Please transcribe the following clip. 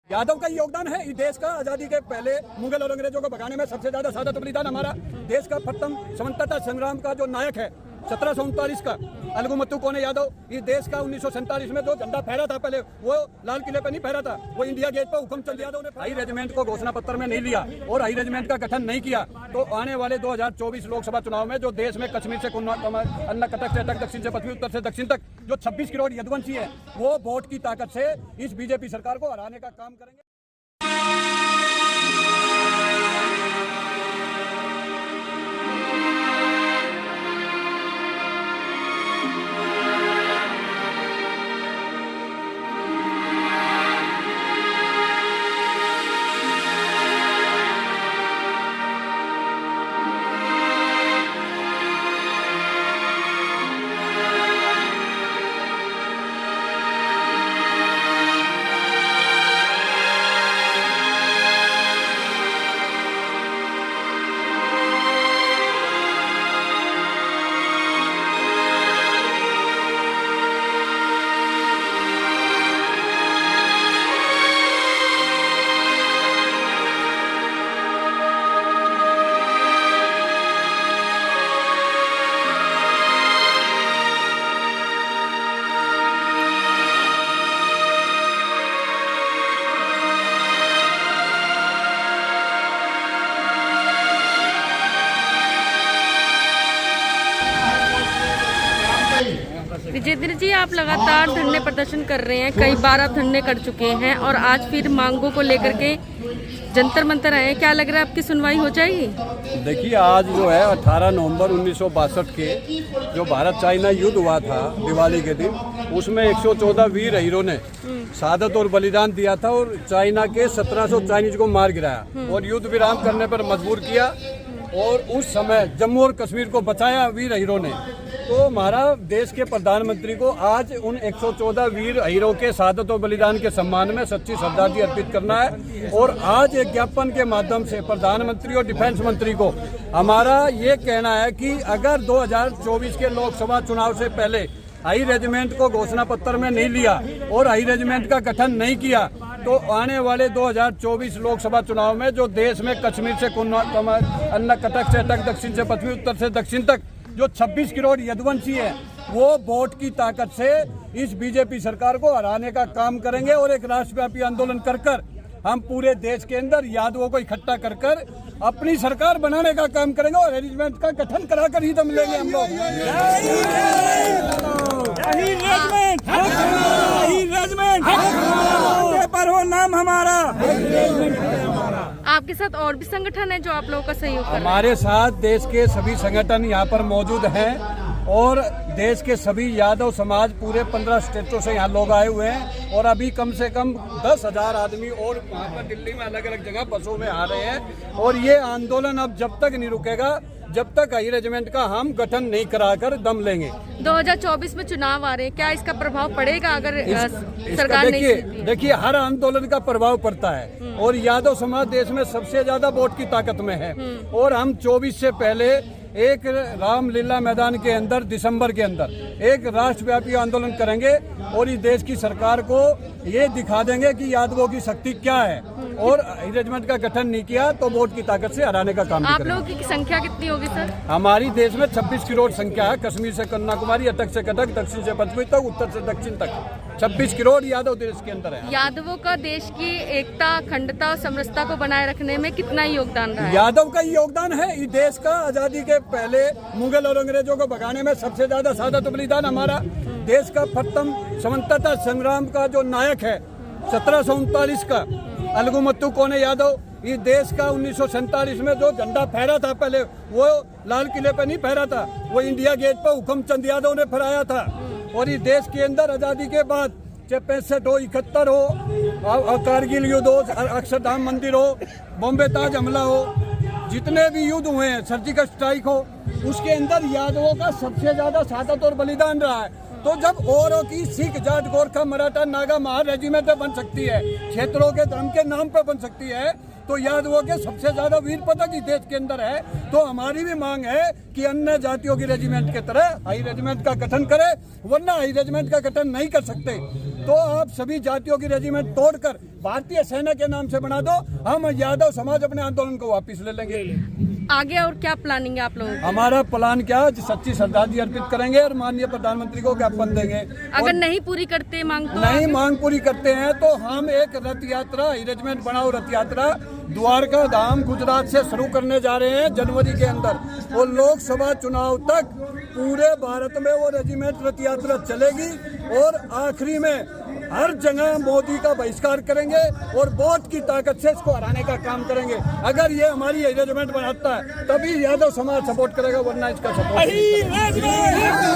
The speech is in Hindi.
यादव का योगदान है इस देश का आजादी के पहले मुगल और अंग्रेजों को भगाने में सबसे ज्यादा शहादत बलिदान हमारा देश का प्रथम स्वतंत्रता संग्राम का जो नायक है 1739 का अलगुमुत्तु कोने यादव इस देश का 1947 में जो झंडा फहरा था पहले वो लाल किले पे नहीं फहरा था, वो इंडिया गेट पर हुक्मचंद यादव ने हाई रेजिमेंट को घोषणा पत्र में नहीं लिया और हाई रेजिमेंट का गठन नहीं किया तो आने वाले 2024 लोकसभा चुनाव में जो देश में कश्मीर से कटक से तक दक्षिण से पश्चिमी उत्तर से दक्षिण तक जो 26 करोड़ यदुवंशी है वो वोट की ताकत से इस बीजेपी सरकार को हराने का काम करेंगे। विजेंद्र जी, आप लगातार धरने प्रदर्शन कर रहे हैं, कई बार आप धरने कर चुके हैं और आज फिर मांगों को लेकर के जंतर मंतर आए हैं। क्या लग रहा है आपकी सुनवाई हो जाएगी? देखिए, आज जो है 18 नवंबर 1962 के जो भारत चाइना युद्ध हुआ था दिवाली के दिन, उसमें 114 वीर हीरो ने शहादत और बलिदान दिया था और चाइना के 1700 चाइनीज को मार गिराया और युद्ध विराम करने पर मजबूर किया और उस समय जम्मू और कश्मीर को बचाया वीर हीरो ने। तो हमारा देश के प्रधानमंत्री को आज उन 114 वीर हीरो के शहादत और बलिदान के सम्मान में सच्ची श्रद्धांजलि अर्पित करना है और आज एक ज्ञापन के माध्यम से प्रधानमंत्री और डिफेंस मंत्री को हमारा ये कहना है कि अगर 2024 के लोकसभा चुनाव से पहले हाई रेजिमेंट को घोषणा पत्र में नहीं लिया और हाई रेजिमेंट का गठन नहीं किया तो आने वाले 2024 लोकसभा चुनाव में जो देश में कश्मीर से कटक से तक दक्षिण से पश्चिमी उत्तर से दक्षिण तक जो 26 करोड़ यदुवंशी है वो वोट की ताकत से इस बीजेपी सरकार को हराने का काम करेंगे और एक राष्ट्रव्यापी आंदोलन कर हम पूरे देश के अंदर यादवों को इकट्ठा कर अपनी सरकार बनाने का काम करेंगे और रेजिमेंट का गठन कराकर ही दम लेंगे हम लोग। पर हो नाम हमारा। आपके साथ और भी संगठन है जो आप लोगों का सहयोग कर रहे हैं? हमारे साथ देश के सभी संगठन यहाँ पर मौजूद हैं और देश के सभी यादव समाज पूरे 15 स्टेटों से यहाँ लोग आए हुए हैं और अभी कम से कम 10,000 आदमी और वहाँ पर दिल्ली में अलग अलग जगह बसों में आ रहे हैं और ये आंदोलन अब जब तक नहीं रुकेगा जब तक हाई रेजिमेंट का हम गठन नहीं कराकर दम लेंगे। 2024 में चुनाव आ रहे हैं, क्या इसका प्रभाव पड़ेगा अगर सरकार नहीं? देखिए, हर आंदोलन का प्रभाव पड़ता है और यादव समाज देश में सबसे ज्यादा वोट की ताकत में है और हम 24 से पहले एक रामलीला मैदान के अंदर दिसंबर के अंदर एक राष्ट्रव्यापी आंदोलन करेंगे और इस देश की सरकार को ये दिखा देंगे कि यादवों की शक्ति क्या है और रेजिमेंट का गठन नहीं किया तो वोट की ताकत से हराने का काम आप लोगों की संख्या कितनी होगी सर? हमारी देश में 26 करोड़ संख्या है, कश्मीर से कन्याकुमारी, अटक से कटक, दक्षिण से पश्चिमी तक, उत्तर से दक्षिण तक 26 करोड़ यादव देश के अंदर है। यादवों का देश की एकता, अखंडता और समरसता को बनाए रखने में कितना योगदान रहा है? यादव का योगदान है इस देश का आजादी के पहले मुगल और अंग्रेजों को भगाने में सबसे ज्यादा शहादत बलिदान हमारा देश का प्रथम स्वतंत्रता संग्राम का जो नायक है 1739 का अलगुमुत्तु कोने यादव इस देश का 1947 में जो झंडा फहरा था पहले वो लाल किले पे नहीं फहरा था, वो इंडिया गेट पर हुक्मचंद यादव ने फहराया था और इस देश के अंदर आजादी के बाद चाहे 65 हो, 71 हो, कारगिल युद्ध हो, अक्षरधाम मंदिर हो, बॉम्बे ताज हमला हो, जितने भी युद्ध हुए हैं, सर्जिकल स्ट्राइक हो, उसके अंदर यादवों का सबसे ज्यादा शहादत और बलिदान रहा है। तो जब औरों की सिख, जाट, गोरखा, मराठा, नागा, महार रेजिमेंट बन सकती है, क्षेत्रों के धर्म के नाम पर बन सकती है, तो यादवों के सबसे ज्यादा वीर पदक इस देश के अंदर है। तो हमारी भी मांग है कि अन्य जातियों की रेजिमेंट की तरह हाई रेजिमेंट का गठन करे, वरना हाई रेजिमेंट का गठन नहीं कर सकते तो आप सभी जातियों की रेजिमेंट तोड़कर भारतीय सेना के नाम से बना दो, हम यादव समाज अपने आंदोलन को वापस ले लेंगे। आगे और क्या प्लानिंग है आप लोगों की? हमारा प्लान क्या है, सच्ची श्रद्धांजलि अर्पित करेंगे और माननीय प्रधानमंत्री को ज्ञापन देंगे। अगर नहीं पूरी करते मांग तो नहीं मांग पूरी करते हैं तो हम एक रथ यात्रा, रेजिमेंट बनाओ रथ यात्रा द्वारका धाम गुजरात से शुरू करने जा रहे हैं जनवरी के अंदर। और लोकसभा चुनाव तक पूरे भारत में वो रेजिमेंट रथ यात्रा चलेगी और आखिरी में हर जगह मोदी का बहिष्कार करेंगे और वोट की ताकत से इसको हराने का काम करेंगे। अगर ये हमारी रेजिमेंट बनाता है तभी यादव समाज सपोर्ट करेगा, वरना इसका सपोर्ट नहीं करेगा।